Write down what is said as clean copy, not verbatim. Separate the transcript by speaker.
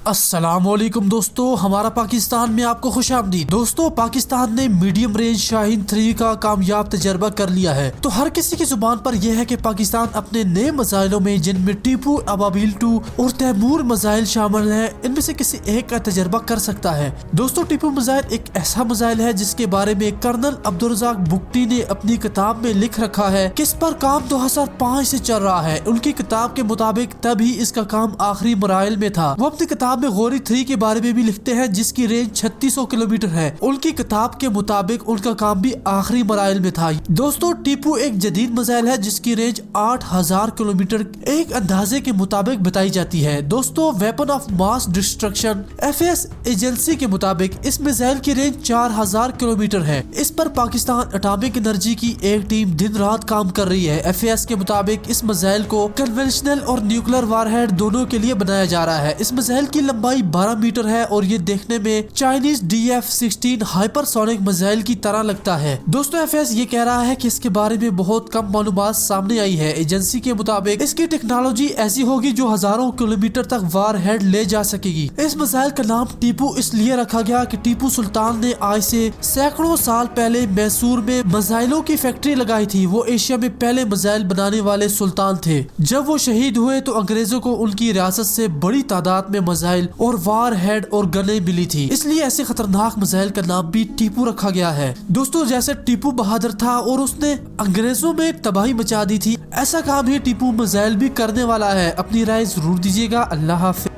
Speaker 1: السلام علیکم دوستو، ہمارا پاکستان میں آپ کو خوش آمدید۔ دوستو، پاکستان نے میڈیم رینج شاہین 3 کا کامیاب تجربہ کر لیا ہے، تو ہر کسی کی زبان پر یہ ہے کہ پاکستان اپنے نئے میزائلوں میں، جن میں ٹیپو، ابابیل 2 اور تیمور میزائل شامل ہیں، ان میں سے کسی ایک کا تجربہ کر سکتا ہے۔ دوستو، ٹیپو میزائل ایک ایسا میزائل ہے جس کے بارے میں کرنل عبدالرزاق بگٹی نے اپنی کتاب میں لکھ رکھا ہے کہ اس پر کام 2005 سے چل رہا ہے۔ ان کی کتاب کے مطابق تبھی اس کا کام آخری مراحل میں تھا۔ وہ اپنی کتاب میں غوری 3 کے بارے میں بھی لکھتے ہیں جس کی رینج 3600 کلومیٹر ہے۔ ان کی کتاب کے مطابق ان کا کام بھی آخری مراحل میں تھا۔ دوستو، ٹیپو ایک جدید میزائل ہے جس کی رینج 8000 کلومیٹر ایک اندازے کے مطابق بتائی جاتی ہے۔ دوستو، weapon of mass destruction FAS agency کے مطابق اس میزائل کی رینج 4000 کلومیٹر ہے۔ اس پر پاکستان اٹامک انرجی کی ایک ٹیم دن رات کام کر رہی ہے۔ FAS کے مطابق اس میزائل کو کنونشنل اور نیوکلیر وار ہیڈ دونوں کے لیے بنایا جا رہا ہے۔ اس میزائل کی لمبائی 12 میٹر ہے اور یہ دیکھنے میں Chinese DF-16 hyper sonic missile کی طرح لگتا ہے۔ دوستو، FAS یہ کہہ رہا ہے کہ اس کے بارے میں بہت کم معلومات سامنے آئی ہے۔ ایجنسی کے مطابق اس کی ٹیکنالوجی ایسی ہوگی جو ہزاروں کلومیٹر تک وار ہیڈ لے جا سکے گی۔ اس میزائل کا نام ٹیپو اس لیے رکھا گیا کہ ٹیپو سلطان نے آج سے سینکڑوں سال پہلے میسور میں میزائلوں کی فیکٹری لگائی تھی۔ وہ ایشیا میں پہلے میزائل بنانے والے سلطان تھے۔ جب وہ شہید ہوئے تو انگریزوں کو ان کی ریاست سے بڑی تعداد میں میزائل اور وار ہیڈ اور گنیں ملی تھی، اس لیے ایسے خطرناک میزائل کا نام بھی ٹیپو رکھا گیا ہے۔ دوستو، جیسے ٹیپو بہادر تھا اور اس نے انگریزوں میں تباہی مچا دی تھی، ایسا کام ہی ٹیپو میزائل بھی کرنے والا ہے۔ اپنی رائے ضرور دیجیے گا۔ اللہ حافظ۔